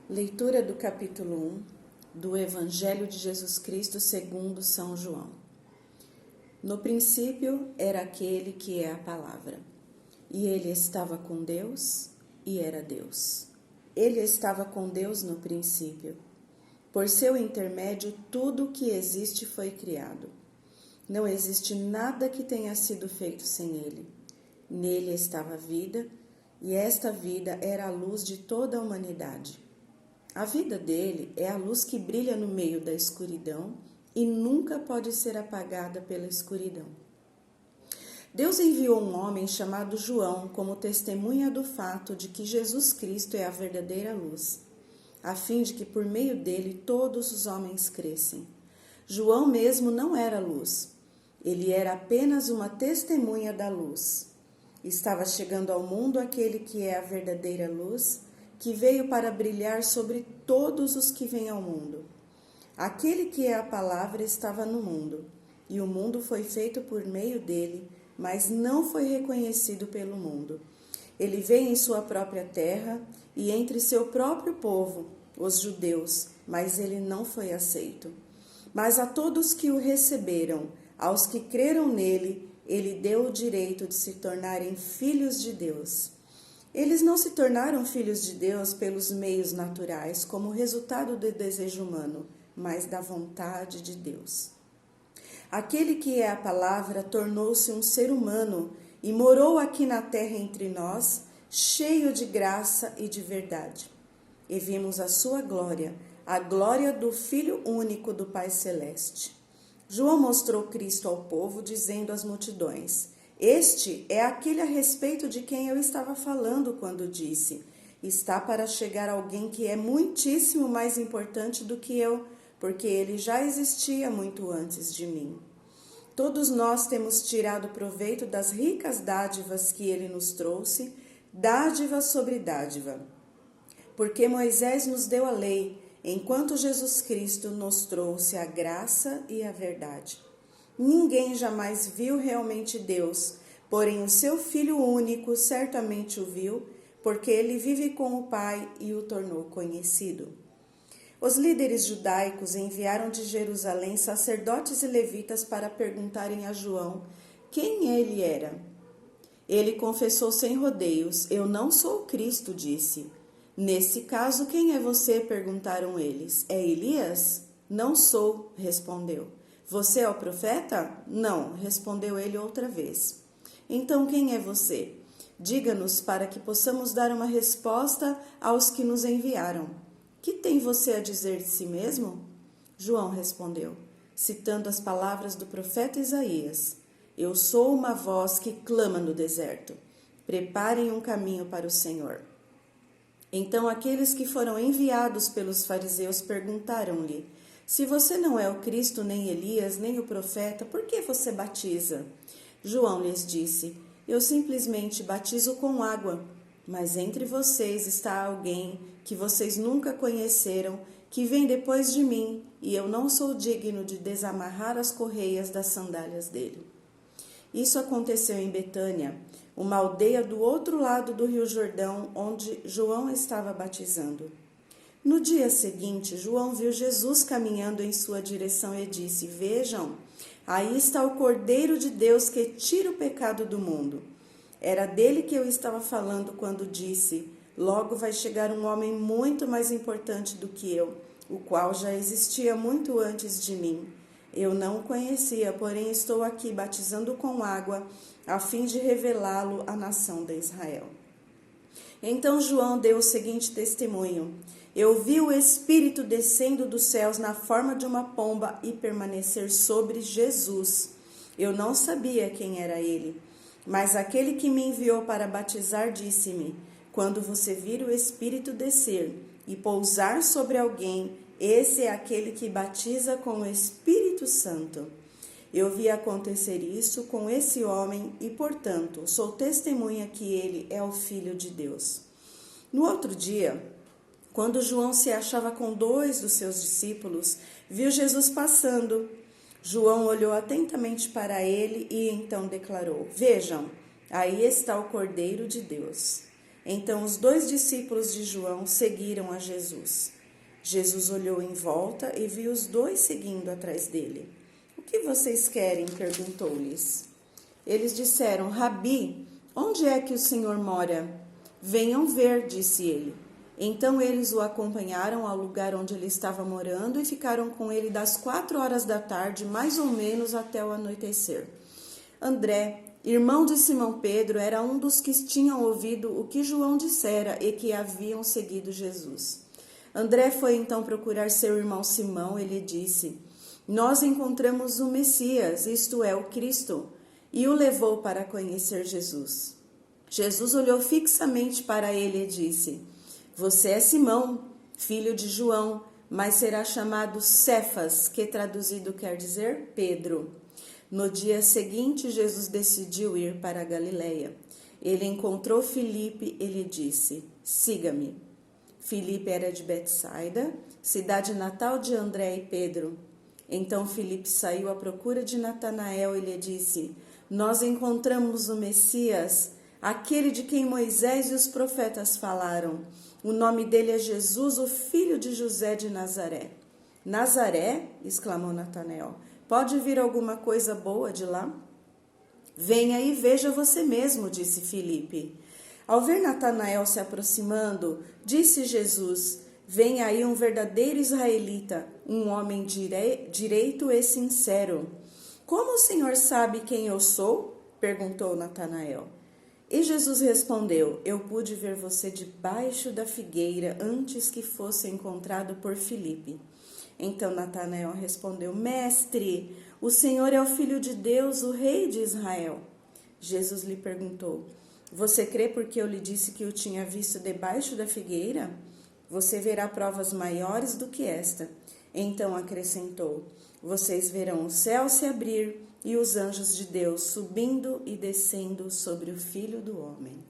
Leitura do capítulo 1 do Evangelho de Jesus Cristo segundo São João. No princípio era aquele que é a palavra, e ele estava com Deus e era Deus. Ele estava com Deus no princípio. Por seu intermédio, tudo o que existe foi criado. Não existe nada que tenha sido feito sem ele. Nele estava a vida, e esta vida era a luz de toda a humanidade. A vida dele é a luz que brilha no meio da escuridão e nunca pode ser apagada pela escuridão. Deus enviou um homem chamado João como testemunha do fato de que Jesus Cristo é a verdadeira luz, a fim de que por meio dele todos os homens crescem. João mesmo não era luz, ele era apenas uma testemunha da luz. Estava chegando ao mundo aquele que é a verdadeira luz, que veio para brilhar sobre todos os que vêm ao mundo. Aquele que é a palavra estava no mundo, e o mundo foi feito por meio dele, mas não foi reconhecido pelo mundo. Ele veio em sua própria terra e entre seu próprio povo, os judeus, mas ele não foi aceito. Mas a todos que o receberam, aos que creram nele, ele deu o direito de se tornarem filhos de Deus. Eles não se tornaram filhos de Deus pelos meios naturais, como resultado do desejo humano, mas da vontade de Deus. Aquele que é a palavra tornou-se um ser humano e morou aqui na terra entre nós, cheio de graça e de verdade. E vimos a sua glória, a glória do Filho único do Pai Celeste. João mostrou Cristo ao povo, dizendo às multidões: este é aquele a respeito de quem eu estava falando quando disse: está para chegar alguém que é muitíssimo mais importante do que eu, porque ele já existia muito antes de mim. Todos nós temos tirado proveito das ricas dádivas que ele nos trouxe, dádiva sobre dádiva. Porque Moisés nos deu a lei, enquanto Jesus Cristo nos trouxe a graça e a verdade. Ninguém jamais viu realmente Deus, porém o seu Filho único certamente o viu, porque ele vive com o Pai e o tornou conhecido. Os líderes judaicos enviaram de Jerusalém sacerdotes e levitas para perguntarem a João quem ele era. Ele confessou sem rodeios: eu não sou o Cristo, disse. Nesse caso, quem é você? Perguntaram eles. É Elias? Não sou, respondeu. Você é o profeta? Não, respondeu ele outra vez. Então quem é você? Diga-nos para que possamos dar uma resposta aos que nos enviaram. Que tem você a dizer de si mesmo? João respondeu, citando as palavras do profeta Isaías: eu sou uma voz que clama no deserto. Preparem um caminho para o Senhor. Então aqueles que foram enviados pelos fariseus perguntaram-lhe: se você não é o Cristo, nem Elias, nem o profeta, por que você batiza? João lhes disse: eu simplesmente batizo com água, mas entre vocês está alguém que vocês nunca conheceram, que vem depois de mim, e eu não sou digno de desamarrar as correias das sandálias dele. Isso aconteceu em Betânia, uma aldeia do outro lado do Rio Jordão, onde João estava batizando. No dia seguinte, João viu Jesus caminhando em sua direção e disse: vejam, aí está o Cordeiro de Deus que tira o pecado do mundo. Era dele que eu estava falando quando disse: logo vai chegar um homem muito mais importante do que eu, o qual já existia muito antes de mim. Eu não o conhecia, porém estou aqui batizando com água, a fim de revelá-lo à nação de Israel. Então João deu o seguinte testemunho: eu vi o Espírito descendo dos céus na forma de uma pomba e permanecer sobre Jesus. Eu não sabia quem era ele, mas aquele que me enviou para batizar disse-me: quando você vir o Espírito descer e pousar sobre alguém, esse é aquele que batiza com o Espírito Santo. Eu vi acontecer isso com esse homem e, portanto, sou testemunha que ele é o Filho de Deus. No outro dia, quando João se achava com 2 dos seus discípulos, viu Jesus passando. João olhou atentamente para ele e então declarou: vejam, aí está o Cordeiro de Deus. Então os 2 discípulos de João seguiram a Jesus. Jesus olhou em volta e viu os 2 seguindo atrás dele. O que vocês querem? Perguntou-lhes. Eles disseram: Rabi, onde é que o Senhor mora? Venham ver, disse ele. Então eles o acompanharam ao lugar onde ele estava morando e ficaram com ele das 4 horas da tarde, mais ou menos, até o anoitecer. André, irmão de Simão Pedro, era um dos que tinham ouvido o que João dissera e que haviam seguido Jesus. André foi então procurar seu irmão Simão e lhe disse: Nós encontramos o Messias, isto é, o Cristo, e o levou para conhecer Jesus. Jesus olhou fixamente para ele e disse: Você é Simão, filho de João, mas será chamado Cefas, que traduzido quer dizer Pedro. No dia seguinte, Jesus decidiu ir para a Galileia. Ele encontrou Filipe e lhe disse: Siga-me. Filipe era de Betsaida, cidade natal de André e Pedro. Então Filipe saiu à procura de Natanael e lhe disse: Nós encontramos o Messias, aquele de quem Moisés e os profetas falaram. O nome dele é Jesus, o filho de José de Nazaré. Nazaré? Exclamou Natanael. Pode vir alguma coisa boa de lá? Venha e veja você mesmo, disse Filipe. Ao ver Natanael se aproximando, disse Jesus: Vem aí um verdadeiro israelita, um homem direito e sincero. Como o Senhor sabe quem eu sou? Perguntou Natanael. E Jesus respondeu: Eu pude ver você debaixo da figueira antes que fosse encontrado por Filipe. Então Natanael respondeu: Mestre, o Senhor é o Filho de Deus, o Rei de Israel. Jesus lhe perguntou: Você crê porque eu lhe disse que o tinha visto debaixo da figueira? Você verá provas maiores do que esta. Então acrescentou: Vocês verão o céu se abrir e os anjos de Deus subindo e descendo sobre o Filho do Homem.